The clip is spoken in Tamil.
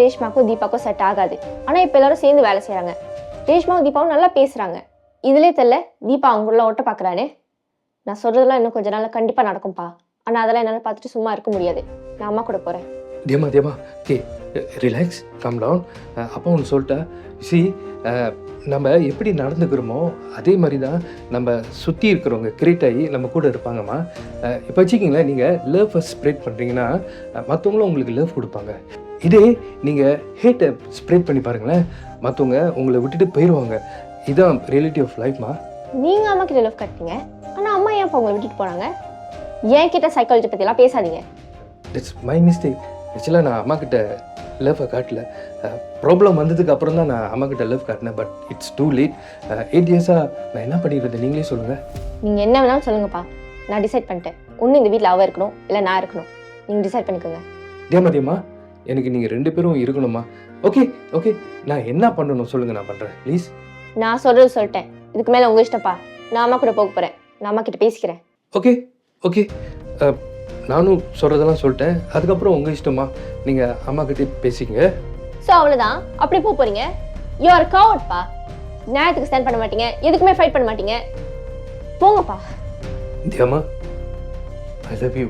ரேஷ்மாக்கும் தீபாக்கும் செட் ஆகாது. ஆனால் இப்போ எல்லாரும் சேர்ந்து வேலை செய்கிறாங்க. ரேஷ்மாவும் தீபாவும் நல்லா பேசுகிறாங்க. இதுலேயே தெரியல தீபா அவங்கள ஒட்ட பார்க்குறானே. நான் சொல்கிறதெல்லாம் இன்னும் கொஞ்ச நாள் கண்டிப்பாக நடக்கும்ப்பா. ஆனால் அதெல்லாம் என்னால் பார்த்துட்டு சும்மா இருக்க முடியாது. நான் அம்மா கூட போகிறேன். தேமா ஓகே ரிலாக்ஸ் கம் டவுன். அப்போ ஒன்று சொல்லிட்டா சி நம்ம எப்படி நடந்துக்கிறோமோ அதே மாதிரி தான் நம்ம சுற்றி இருக்கிறவங்க கிரியேட் ஆகி நம்ம கூட இருப்பாங்கம்மா. இப்போ வச்சுக்கிங்களேன், நீங்கள் லவ் ஸ்ப்ரெட் பண்ணுறீங்கன்னா மற்றவங்களும் உங்களுக்கு லவ் கொடுப்பாங்க. இதே நீங்கள் ஹேட்டை ஸ்ப்ரெட் பண்ணி பாருங்களேன், மற்றவங்க உங்களை விட்டுட்டு போயிடுவாங்க. இதுதான் ரியாலிட்டி ஆஃப் லைஃப்மா. நீங்கள் அம்மா கிட்ட லவ் கட்டிங்க, ஆனால் அம்மா ஏன் இப்போ உங்களை விட்டுட்டு போகிறாங்க? என் கிட்ட சைக்காலஜி பற்றிலாம் பேசாதீங்க. It's my mistake. ஆக்சுவலாக நான் அம்மா கிட்ட லவ் காட்டல. ப்ராப்ளம் வந்ததுக்கு அப்புறம் தான் நான் அம்மா கிட்ட லவ் காட்டினேன். But it's too late. 8 இயர்ஸாக நான் என்ன பண்ணிடுறது நீங்களே சொல்லுங்கள். நீங்கள் என்ன வேணாலும் சொல்லுங்கப்பா, நான் டிசைட் பண்ணிட்டேன். ஒன்று இந்த வீட்டில் அவ இருக்கணும், இல்லை நான் இருக்கணும். நீங்கள் டிசைட் பண்ணிக்கோங்க. தேமா எனக்கு நீங்கள் 2 பேரும் இருக்கணுமா? ஓகே ஓகே, நான் என்ன பண்ணணும் சொல்லுங்கள், நான் பண்ணுறேன் ப்ளீஸ். நான் சொல்கிறது சொல்லிட்டேன். இதுக்கு மேலே உங்கள் இஷ்டப்பா. நான் அம்மா கூட போக போகிறேன். நான் அம்மா கிட்ட பேசிக்கிறேன். ஓகே ஓகே, நானும் சொல்கிறதெல்லாம் சொல்லிட்டேன். அதுக்கப்புறம் உங்கள் இஷ்டமா, நீங்கள் அம்மா கிட்டே பேசிங்க. ஸோ அவ்வளோதான், அப்படி போக போகிறீங்க. யூ ஆர் கவர்ட்ப்பா. நியாயத்துக்கு ஸ்டாண்ட் பண்ண மாட்டீங்க, எதுக்குமே ஃபைட் பண்ண மாட்டீங்க. போங்கப்பா. தேமா, ஐ லவ் யூ.